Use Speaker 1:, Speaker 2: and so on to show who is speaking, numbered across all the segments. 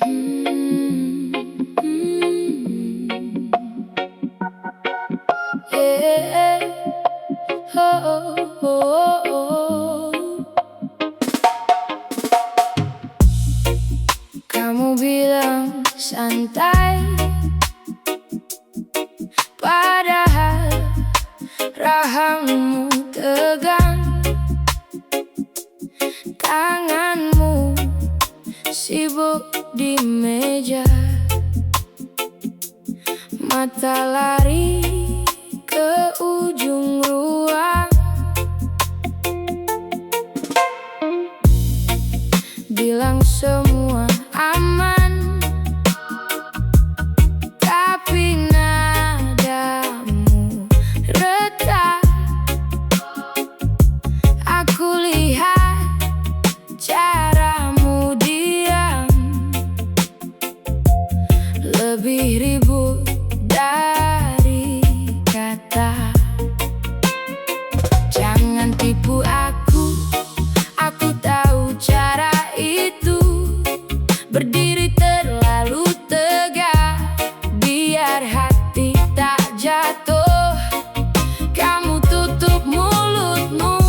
Speaker 1: Yeah. Oh, oh, oh, oh. Kamu bilang santai, padahal rahangmu tegang. Tanganmu sibuk di meja, mata lari ke ujung ruang. Bilang semua aman, tapi nadamu retak. Aku lihat caramu diam, lebih ribut dari kata. Jangan tipu aku tahu cara itu. Berdiri terlalu tegak, biar hati tak jatuh. Kamu tutup mulutmu,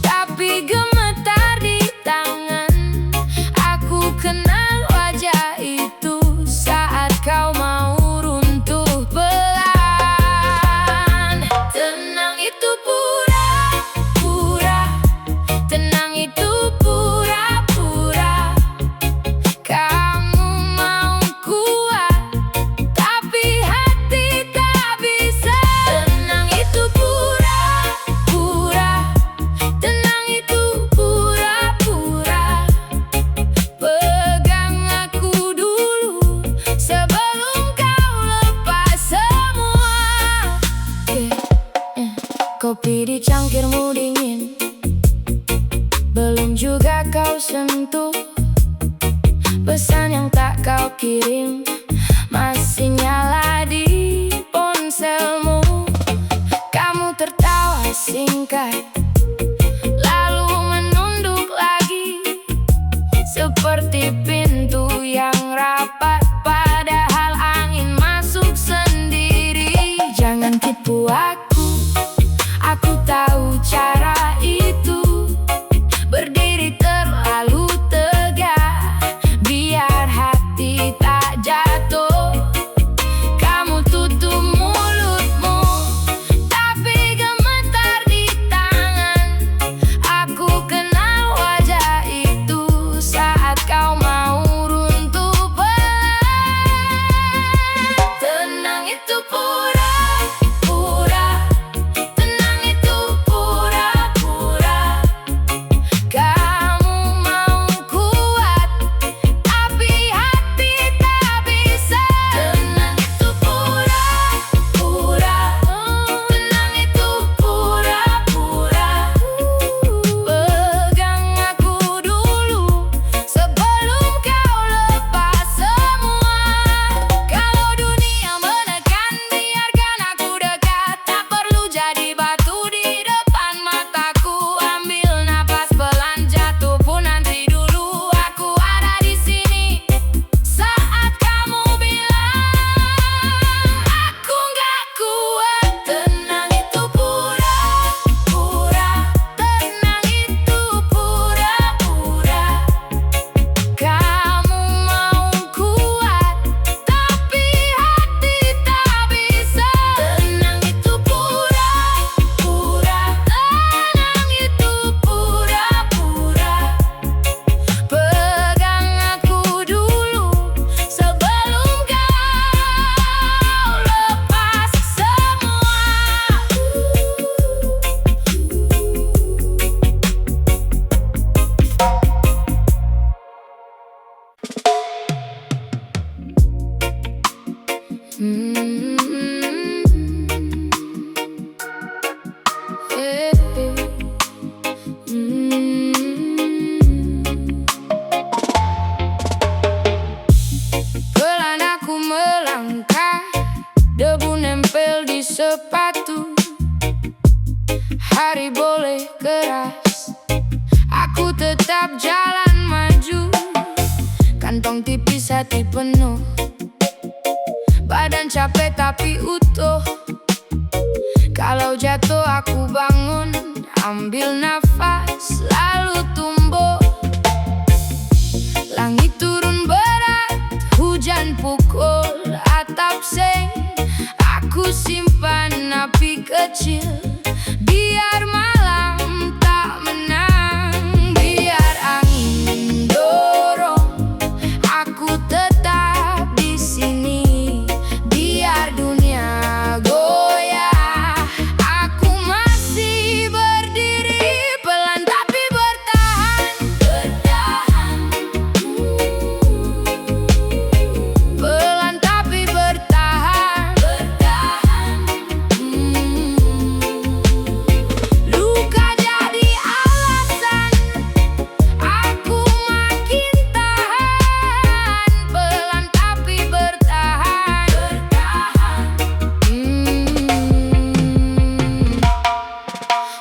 Speaker 1: tapi gemetar di tangan. Aku kenal wajah itu saat kau mau runtuh pelan. Tenang itu pura-pura, tenang itu pura-pura. Kamu mau kuat, tapi hati tak bisa. Tenang itu pura-pura, tenang itu pura-pura. Pegang aku dulu sebelum kau lepas semua. Kopi di cangkirmu dingin, belum juga kau sentuh. Pesan yang tak kau kirim masih nyala di ponselmu. Kamu tertawa singkat, lalu menunduk lagi, seperti pintu yang rapat, padahal angin masuk sendiri. Jangan tipu aku tahu cara itu. Berdiri terlalu tegak, biar hati tak jatuh. Kamu tutup mulutmu, tapi gemetar di tangan. Aku kenal wajah itu saat kau mau runtuh pelan. Tenang itu pura-pura, tenang itu pura-pura. Kamu mau kuat, tapi hati tak bisa. Tenang itu pura-pura, tenang itu pura-pura. Pegang aku dulu sebelum kau lepas semua. Kalau dunia menekan, biarkan aku dekat. Tak perlu jadi batu di depan mataku. Ambil napas pelan, jatuh pun nanti dulu. Aku ada di sini saat kamu bilang aku nggak kuat. Tenang itu pura-pura, tenang itu pura-pura. Kamu mau kuat, tapi hati tak bisa. Tenang itu pura-pura, tenang itu pura-pura. Pegang aku dulu sebelum kau lepas semua. Pelan aku melangkah, debu nempel di sepatu. Hari boleh keras, aku tetap jalan maju. Kantong tipis hati penuh, badan capek tapi utuh. Kalau jatuh aku bangun, ambil nafas, lalu tumbuh. Langit turun berat, hujan pukul atap seng. Aku simpan api kecil, biar malam tak menang. Biar angin dorong, aku tetap di sini. Biar dunia goyah, aku masih berdiri. Pelan tapi bertahan, bertahan. Pelan tapi bertahan, bertahan. Luka jadi alasan aku makin tahan. Pelan tapi bertahan, bertahan.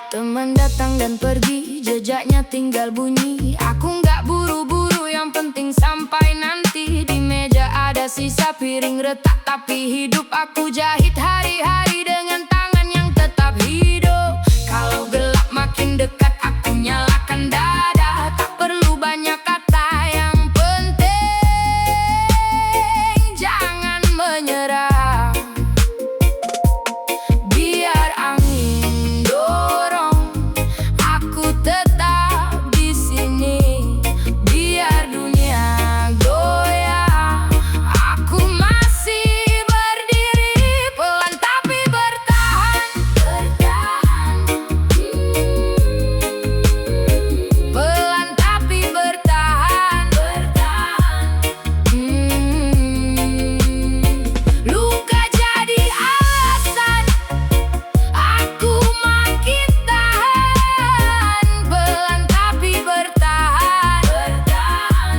Speaker 1: Teman datang dan pergi, jejaknya tinggal bunyi. Aku nggak buru-buru, yang penting sampai nanti. Di meja ada sisa piring retak, tapi hidup aku jahit hari-hari dengan tangan yang tetap hidup. Kalau gelap makin dekat, aku nyalakan dada. Tak perlu banyak kata, yang penting jangan menyerah. Biar angin dorong, aku tetap di sini. Biar dunia goyah, aku masih berdiri. Pelan tapi bertahan, bertahan. Pelan tapi bertahan, bertahan. Luka jadi alasan aku makin tahan. Pelan tapi bertahan, bertahan.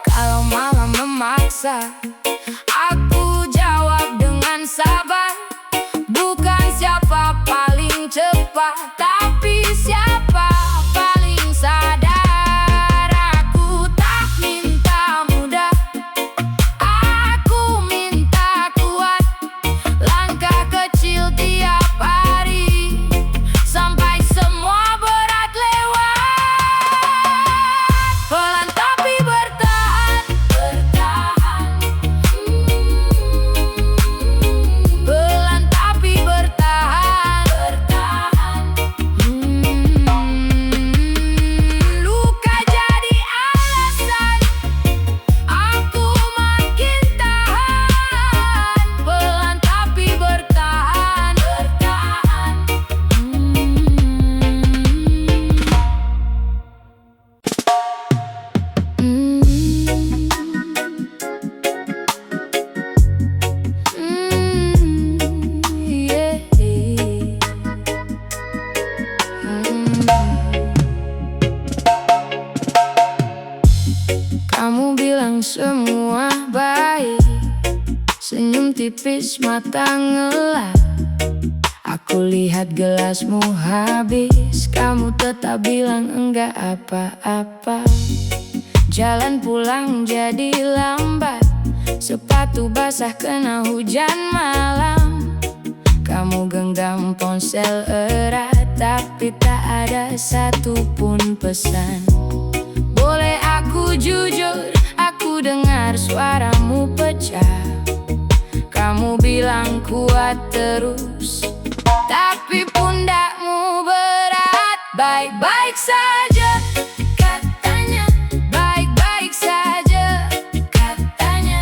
Speaker 1: Kalau malam memaksa, aku jawab dengan sabar. Bukan siapa paling cepat, tapi siapa paling sadar. Aku tak minta mudah, aku minta kuat. Langkah kecil tiap hari, sampai semua berat lewat. Pelan tapi bertahan, bertahan. Pelan tapi bertahan, bertahan. Luka jadi alasan aku makin tahan. Pelan tapi bertahan, bertahan. Kamu bilang semua baik, senyum tipis, mata ngelap. Aku lihat gelasmu habis, kamu tetap bilang enggak apa-apa. Jalan pulang jadi lambat, sepatu basah kena hujan malam. Kamu genggam ponsel erat, tapi tak ada satupun pesan. Boleh aku jujur, aku dengar suaramu pecah. Kamu bilang kuat terus, tapi pundakmu berat. Baik-baik saja, katanya. Baik-baik saja, katanya.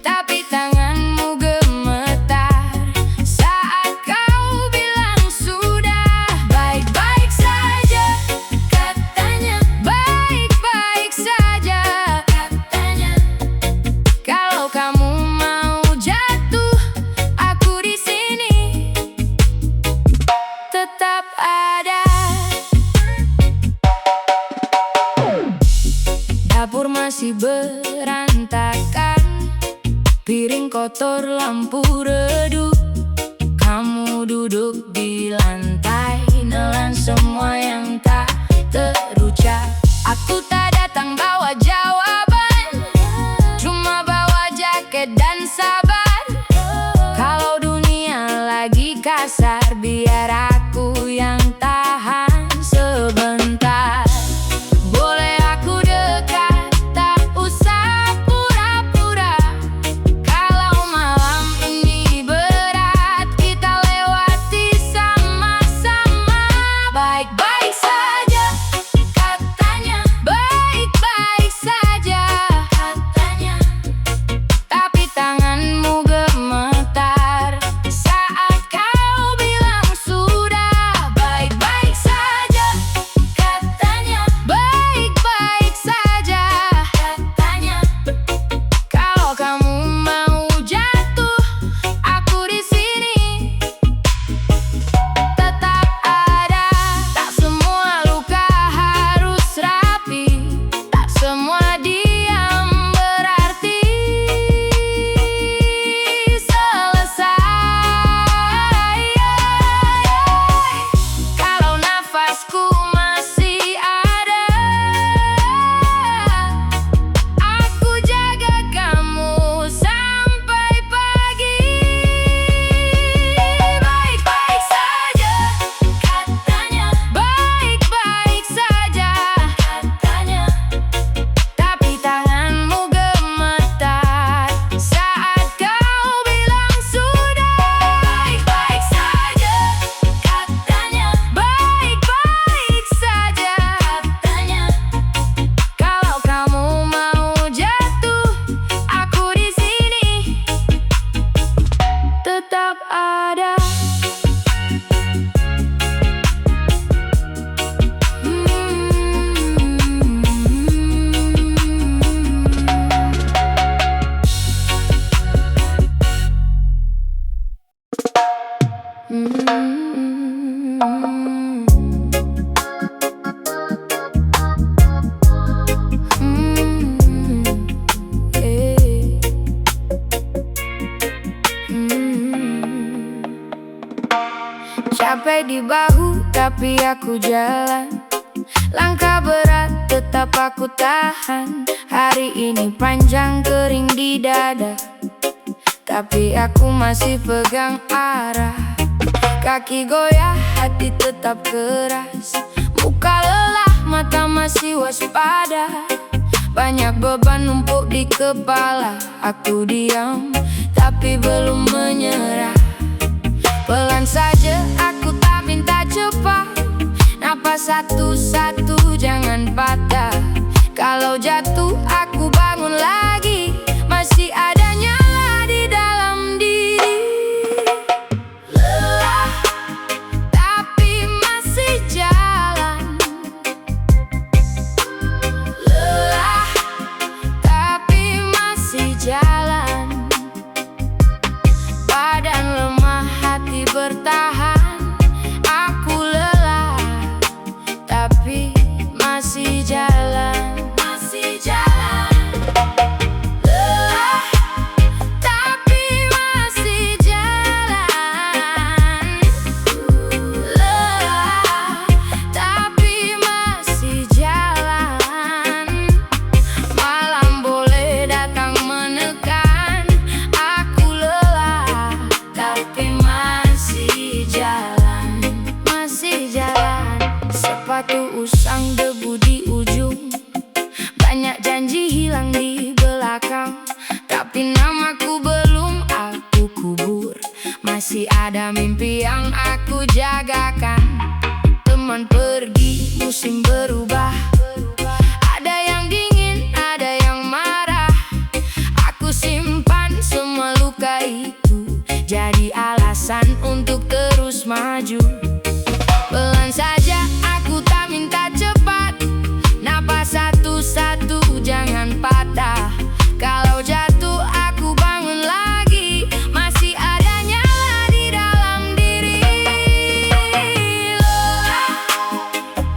Speaker 1: Tapi tanganmu gemetar saat kau bilang sudah. Baik-baik saja, katanya. Baik-baik saja, katanya. Kalau kamu mau jatuh, aku di sini tetap ada. Dapur masih berantakan, piring kotor, lampu redup. Kamu duduk di lantai, nelan semua yang tak terucap. bahu tapi aku jalan. Langkah berat tetap aku tahan. Hari ini panjang kering di dada, tapi aku masih pegang arah. Kaki goyah, hati tetap keras. Muka lelah, mata masih waspada. Banyak beban numpuk di kepala. Aku diam, tapi belum menyerah. Pelan saja, aku tak minta cepat. Napas satu-satu, jangan patah. Kalau jatuh, aku bangun lagi. Masih ada nyala di dalam diri. Lelah, tapi masih jalan. Lelah, tapi masih jalan. Badan lemah, hati bertahan. Aku lelah, tapi masih jalan. Masih jalan. Lelah, tapi masih jalan. Lelah, tapi masih jalan. Malam boleh datang menekan. Aku lelah, tapi masih jalan. Masih jalan. Sepatu usang, debu di ujung. Banyak janji hilang di belakang, tapi namaku belum aku kubur. Masih ada mimpi yang aku jagakan. Teman pergi, musim berubah. Ada yang dingin, ada yang marah. Aku simpan semua luka itu, jadi alasan untuk terus maju. Pelan saja, aku tak minta cepat. Napas satu-satu, jangan patah. Kalau jatuh, aku bangun lagi. Masih ada nyala di dalam diri. Lelah,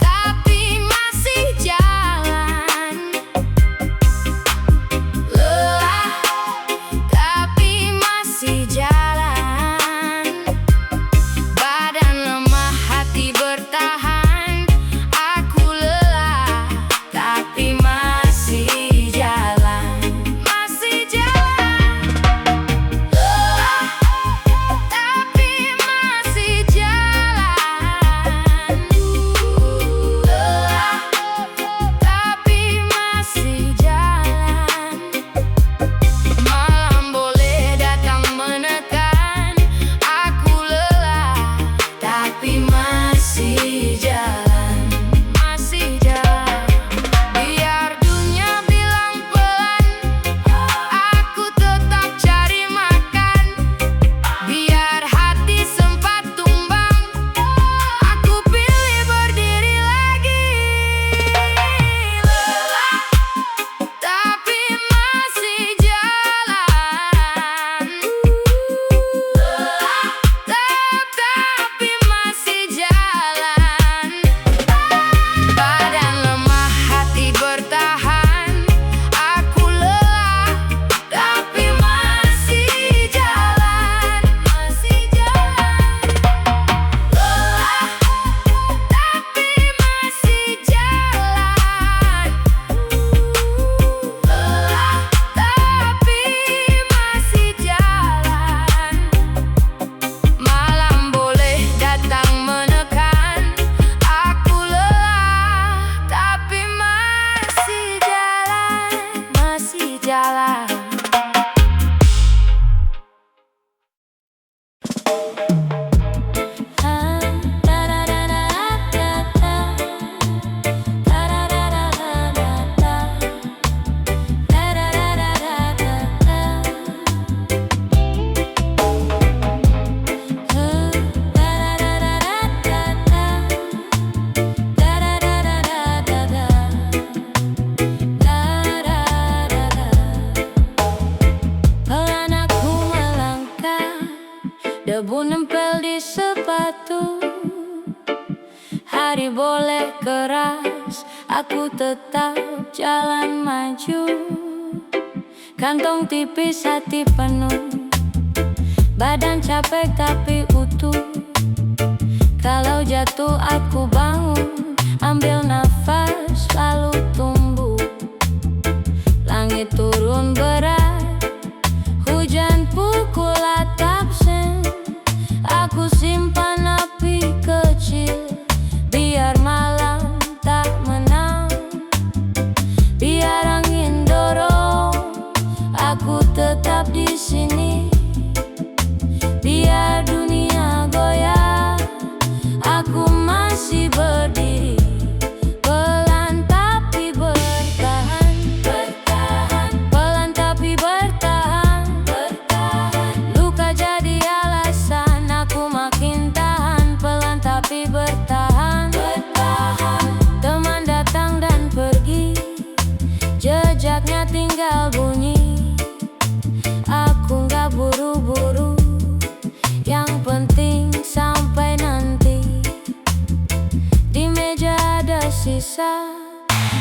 Speaker 1: tapi masih jalan. Lelah, tapi masih jalan. Badan lemah, hati bertahan. Aku lelah, tapi masih jalan. Masih jalan. Lelah, tapi masih jalan. Lelah, tapi masih jalan. Malam boleh datang menekan. Aku lelah, tapi masih jalan. Masih jalan. Biar dunia bilang pelan, aku tetap cari makan. Biar hati sempat tumbang, aku pilih berdiri lagi. Lelah, tapi masih jalan. Lelah, tapi masih jalan. Badan lemah, hati bertahan. Aku lelah, tapi masih jalan. Masih jalan. Lelah, tapi masih jalan. Lelah, tapi masih jalan. Malam boleh datang menekan. Aku lelah, tapi masih jalan. Masih jalan. Pelan aku melangkah, debu nempel di sepatu. Hari boleh keras, aku tetap jalan maju. Kantong tipis, hati penuh. Badan capek tapi utuh. Kalau jatuh aku bangun, ambil nafas lalu tumbuh. Langit turun berat, hujan pukul atap sen. Aku simpan api kecil, biar malam tak menang. Biar angin dorong, aku tetap di sini. Biar dunia goyah, aku masih berdiri. Pelan tapi bertahan, bertahan. Pelan tapi bertahan, bertahan. Luka jadi alasan aku makin tahan. Pelan tapi bertahan, bertahan. Teman datang dan pergi, jejaknya tinggal bunyi. Aku gak buru-buru, yang penting sampai nanti. Di meja ada sisa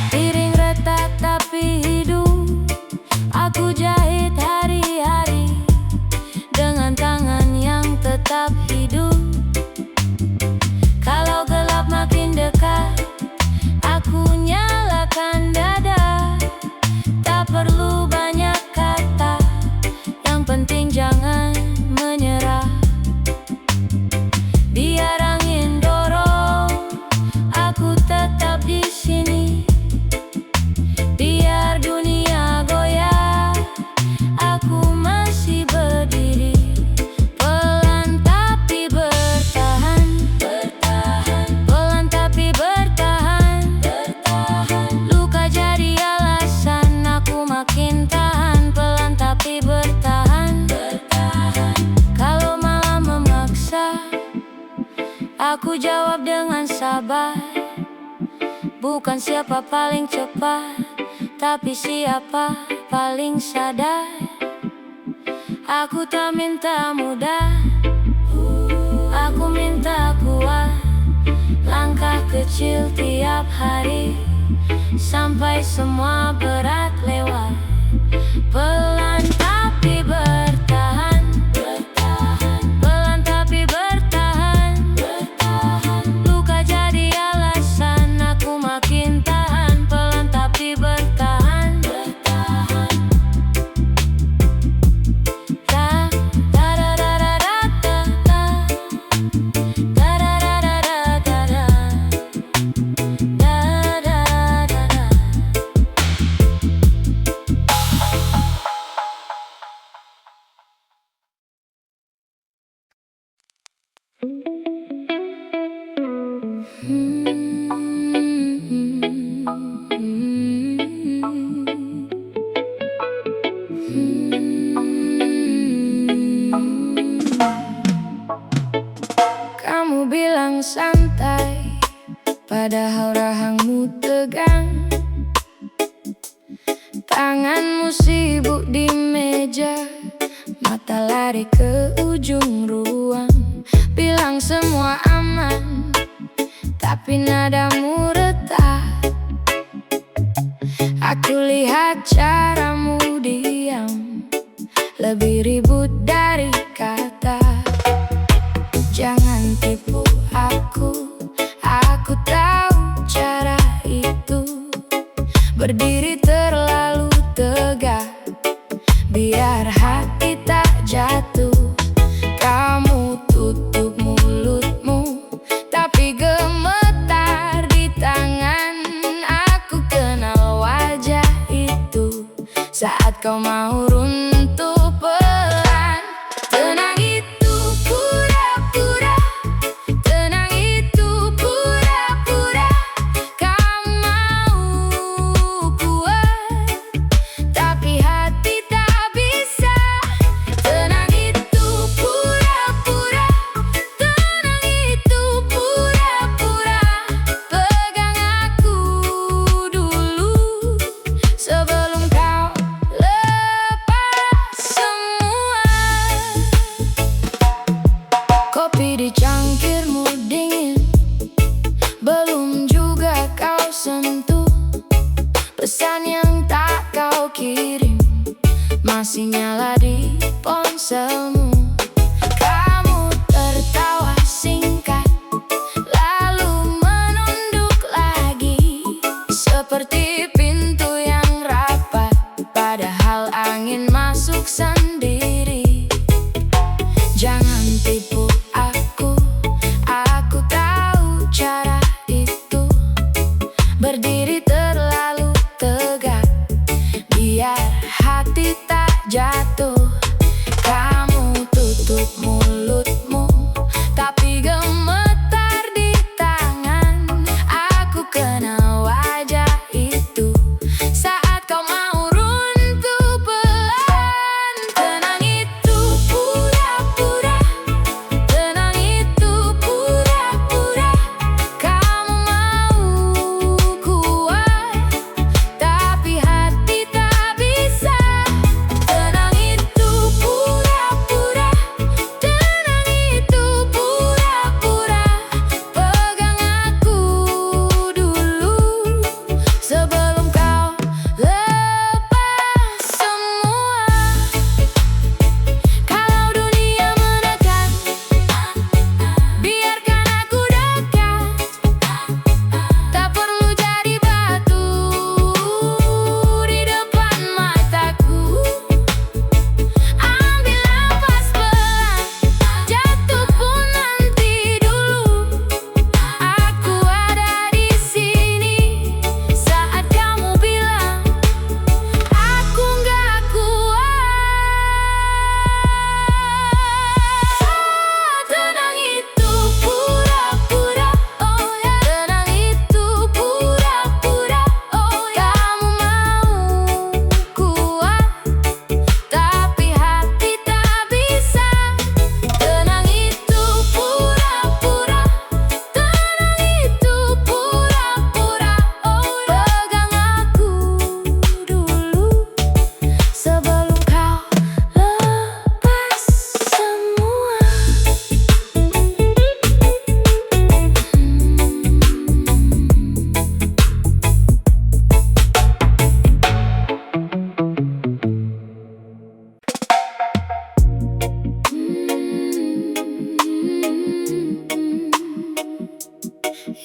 Speaker 1: piring retak tapi hidup. Aku jahit hari-hari dengan tangan yang tetap hidup. Kalau gelap makin dekat, aku nyalakan dada. Tak perlu banyak kata, yang penting jangan menyerah. Biar angin dorong, aku tetap di sini. Biar dunia goyah, aku masih berdiri. Pelan tapi bertahan, bertahan. Pelan tapi bertahan, bertahan. Luka jadi alasan aku makin tahan. Pelan tapi bertahan, bertahan. Kalau malam memaksa, aku jawab dengan sabar. Bukan siapa paling cepat, tapi siapa paling sadar. Aku tak minta mudah, aku minta kuat. Langkah kecil tiap hari, sampai semua berat lewat. Pelan tapi bertahan, bertahan. Pelan tapi bertahan, bertahan. Luka jadi alasan aku makin tahan. Pelan tapi bertahan, bertahan. Ta ta da da da da ta ta. Da da da da da da da. Da da da da. Kamu bilang santai, padahal rahangmu tegang. Tanganmu sibuk di meja, mata lari ke ujung ruang. Bilang semua aman, tapi nadamu retak. Aku lihat caramu diam, lebih ribut dari kata. Jangan tipu aku tahu cara itu. Berdiri terlalu tegak, biar hati tak jatuh. Kamu tutup mulutmu, tapi gemetar di tangan. Aku kenal wajah itu saat kau mau runtuh pelan. Tenang itu pura-pura, tenang itu pura-pura.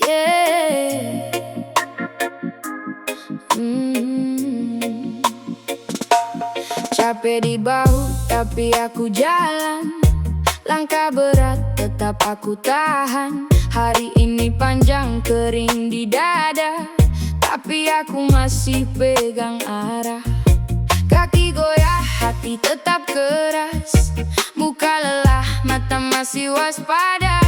Speaker 1: Yeah. Hmm. Capek di bahu tapi aku jalan, langkah berat tetap aku tahan. Hari ini panjang kering di dada, tapi aku masih pegang arah. Kaki goyah, hati tetap keras. Muka lelah, mata masih waspada.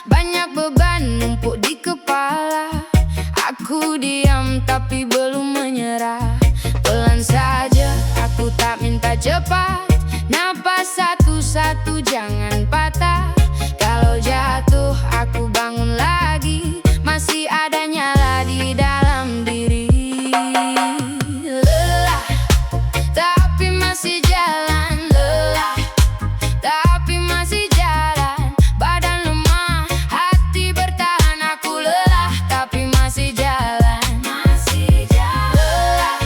Speaker 1: Banyak beban numpuk di kepala. Aku diam tapi belum menyerah. Pelan saja, aku tak minta cepat. Napas satu-satu, jangan patah. Kalau jatuh, aku bangun lagi. Masih ada nyala di dalam diri. Lelah, tapi masih jalan. Lelah, tapi masih jalan. Badan lemah, hati bertahan. Aku lelah, tapi masih jalan. Lelah,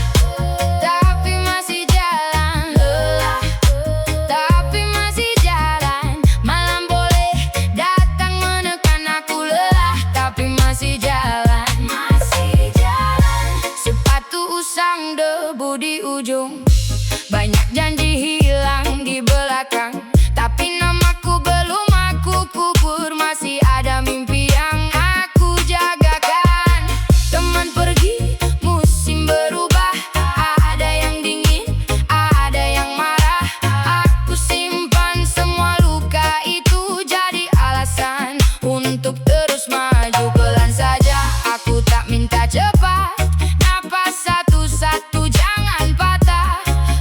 Speaker 1: tapi masih jalan. Lelah, tapi masih jalan. Malam boleh datang menekan. Aku lelah, tapi masih jalan. Sepatu usang, debu di ujung. Banyak janji hilang di belakang, tapi namaku belum aku kubur. Masih ada mimpi yang aku jagakan. Teman pergi, musim berubah. Ada yang dingin, ada yang marah. Aku simpan semua luka itu jadi alasan untuk terus maju. Pelan saja, aku tak minta cepat. Napas satu-satu, jangan patah.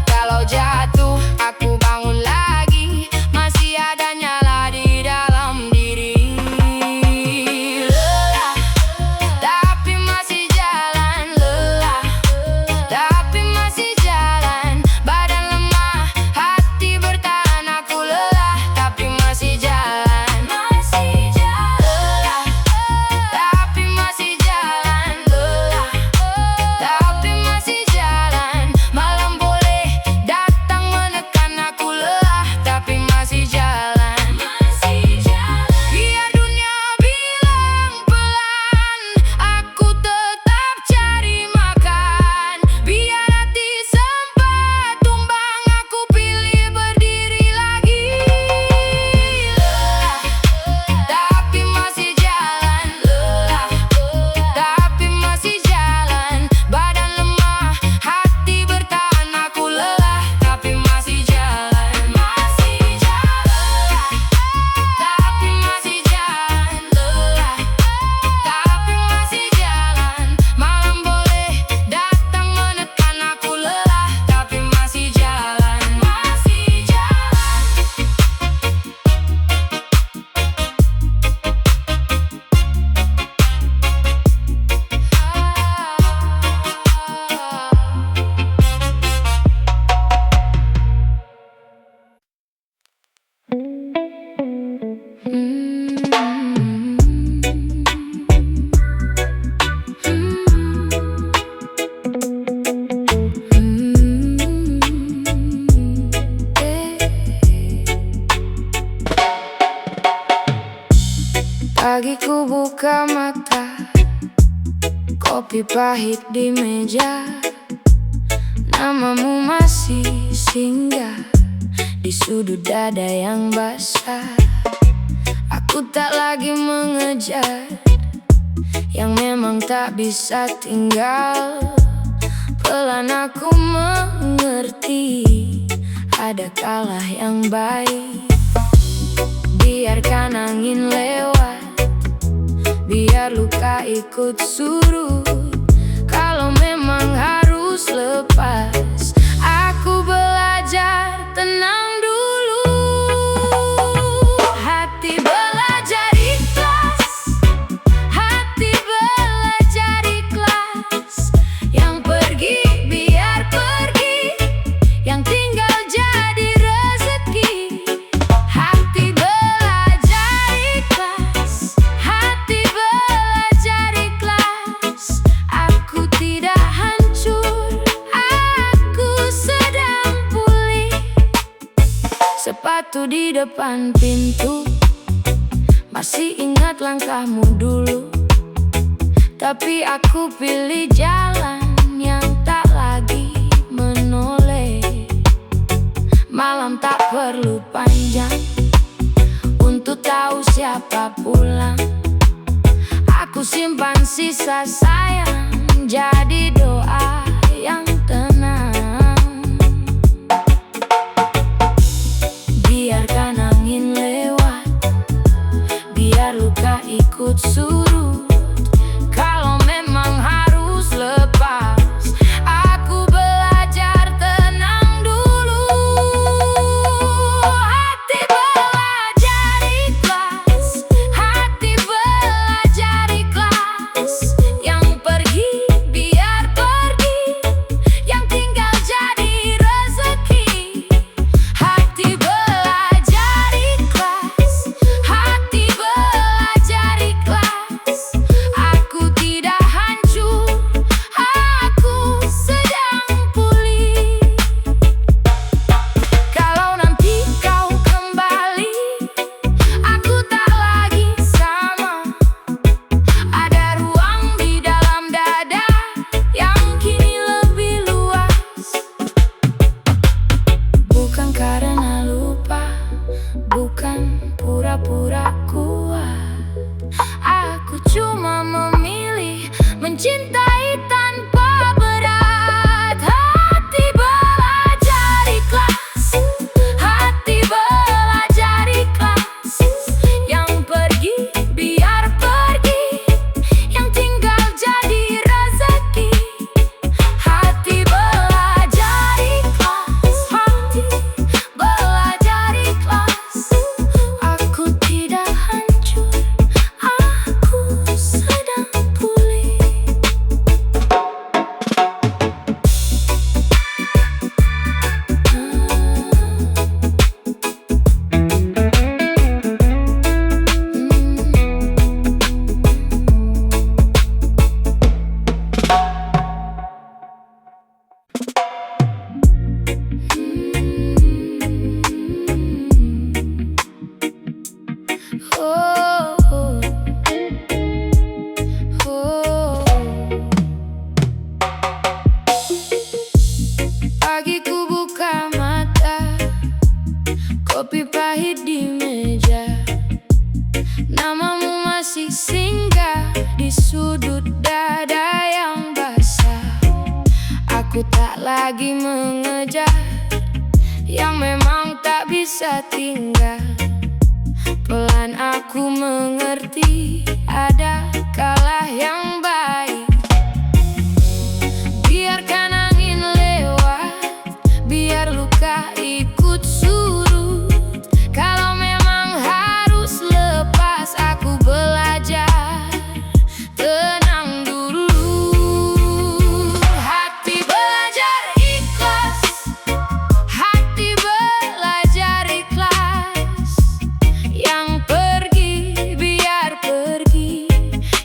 Speaker 1: Kalau jatuh, aku bangun lagi. Masih ada nyala di dalam diri. Lelah, tapi masih jalan. Lelah, tapi masih jalan. Badan lemah, hati bertahan. Aku lelah, tapi masih jalan. Lelah, tapi masih jalan. Lelah, tapi masih jalan. Malam boleh datang menekan. Aku lelah, tapi masih jalan. Biar dunia bilang pelan, aku tetap cari makan. Biar hati sempat tumbang, aku pilih berdiri lagi. Lelah, tapi masih jalan. Lelah, tapi masih jalan. Badan lemah, hati bertahan. Aku lelah, tapi masih jalan. Lelah, tapi masih jalan. Lelah, tapi masih jalan. Malam boleh datang menekan. Aku lelah, tapi masih jalan. Pagi ku buka mata, kopi pahit di meja. Namamu masih singgah di sudut dada yang basah. Aku tak lagi mengejar yang memang tak bisa tinggal. Pelan aku mengerti, ada kalah yang baik. Biarkan angin lewat, biar luka ikut surut. Kalau memang harus lepas, aku belajar tenang dulu. Hati belajar ikhlas, hati belajar ikhlas. Yang pergi biar pergi, yang tinggal jadi rezeki. Hati belajar ikhlas, hati belajar ikhlas. Aku tidak hancur, aku sedang pulih. Sepatu di depan pintu, masih ingat langkahmu dulu. Tapi aku pilih jalan yang tak lagi menoleh. Malam tak perlu panjang untuk tahu siapa pulang. Aku simpan sisa sayang jadi doa yang tenang. Biarkan angin lewat, biar luka ikut surut. Kalau memang harus lepas, aku belajar tenang dulu. Hati belajar ikhlas, hati belajar ikhlas. Yang pergi biar pergi, yang tinggal jadi rezeki. Hati belajar ikhlas, hati belajar ikhlas. Aku tidak hancur, aku sedang pulih. Kalau nanti kau kembali, aku tak lagi sama. Ada ruang di dalam dada yang kini lebih luas. Bukan karena lupa, bukan pura-pura kuat. Aku cuma memilih mencintai tanpa berat. Hati belajar ikhlas, hati belajar ikhlas. Yang pergi biar pergi, yang tinggal jadi rezeki. Hati belajar ikhlas, hati belajar ikhlas. Aku tidak hancur, aku sedang pulih. Oh, oh, oh. Pagi ku buka mata, kopi pahit di meja. Namamu masih singgah di sudut dada yang basah. Aku tak lagi mengejar yang memang tak bisa tinggal. Pelan aku mengerti ada kalah yang baik. Biarkan angin lewat, biar luka ikut surut. Kalau memang harus lepas, aku belajar tenang dulu. Hati belajar ikhlas, hati belajar ikhlas. Yang pergi biar pergi,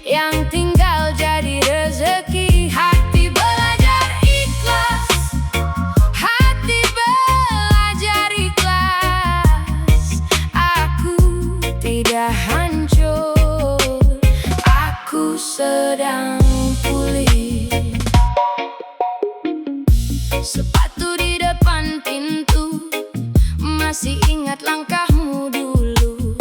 Speaker 1: yang tinggal jadi rezeki. Hati belajar ikhlas, hati belajar ikhlas. Aku tidak hancur, aku sedang pulih. Sepatu di depan pintu, masih ingat langkahmu dulu.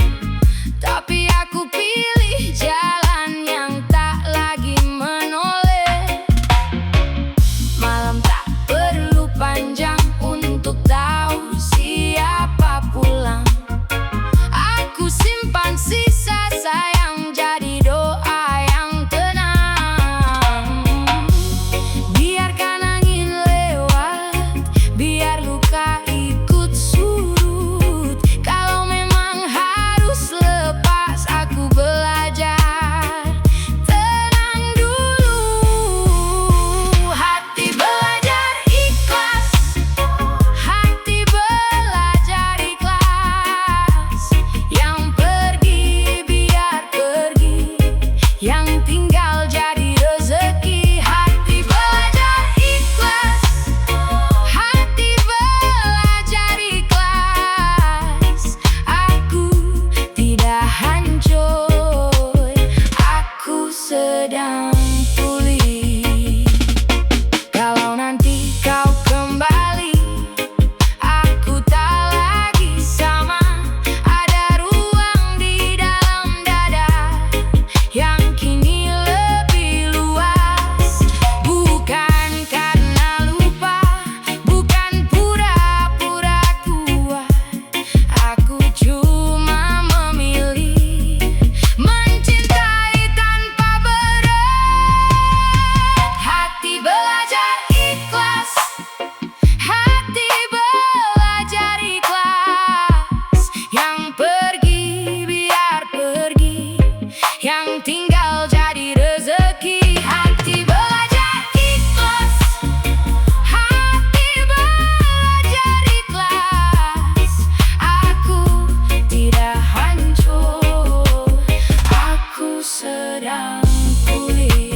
Speaker 1: Tapi aku pilih jalan yang tak lagi menoleh. Malam tak perlu panjang untuk tahu siapa pulang. Aku simpan sisa sayang jadi doa yang tenang. sedang pulih. Kalau nanti kau kembali, aku tak lagi sama. Ada ruang di dalam dada yang kini lebih luas. Bukan karena lupa, bukan pura-pura kuat. Aku cuma memilih mencintai tanpa berat. Hati belajar ikhlas, hati belajar ikhlas. Yang pergi biar pergi, yang tinggal jadi rezeki. Hati belajar ikhlas, hati belajar ikhlas. Aku tidak hancur, aku sedang pulih.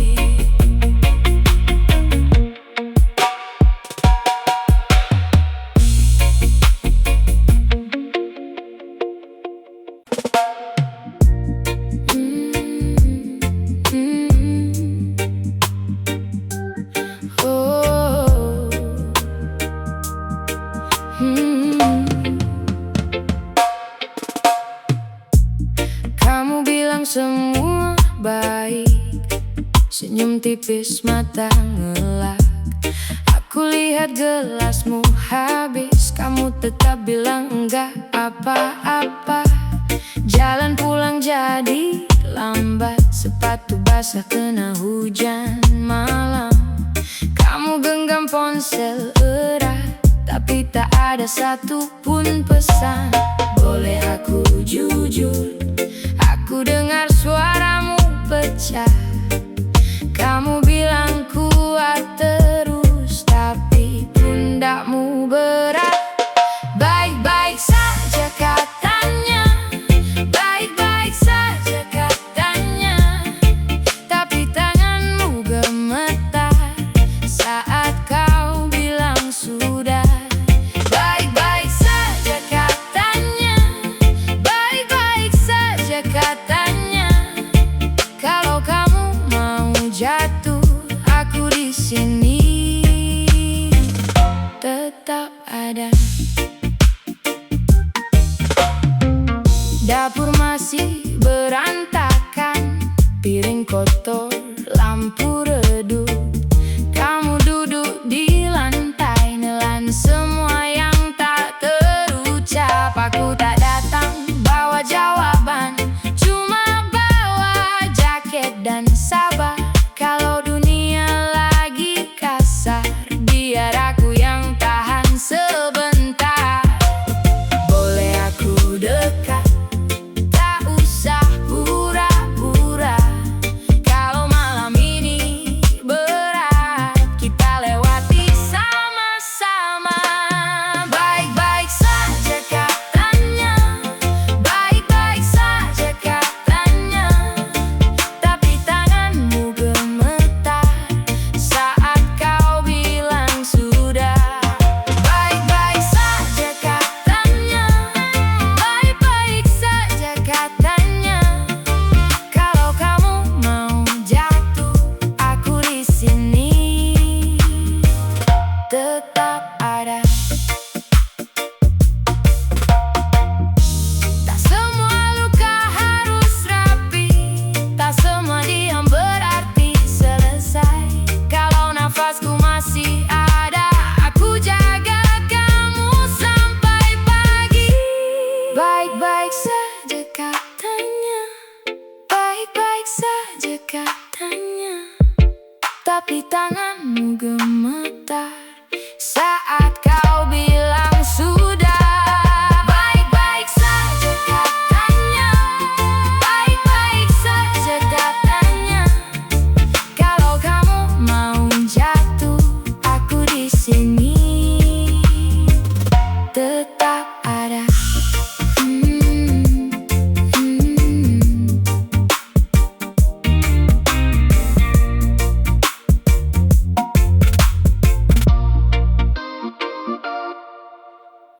Speaker 1: Oh, kamu bilang semua baik, senyum tipis mata ngelak. Aku lihat gelasmu habis, kamu tetap bilang enggak apa-apa. Jalan pulang jadi lambat, sepatu basah kena hujan malam. Kamu genggam ponsel erat, tapi tak ada satupun pesan. Boleh aku jujur, aku dengar suaramu pecah. Kamu bilang kuat terus, tapi pundakmu berat. Baik-baik saja katanya, baik-baik saja katanya, tapi tanganmu gemetar saat kau bilang sudah. Baik-baik saja katanya, baik-baik saja katanya. Kalau kamu mau jatuh, aku di sini tetap ada. Dapur masih berantakan, piring kotor, lampu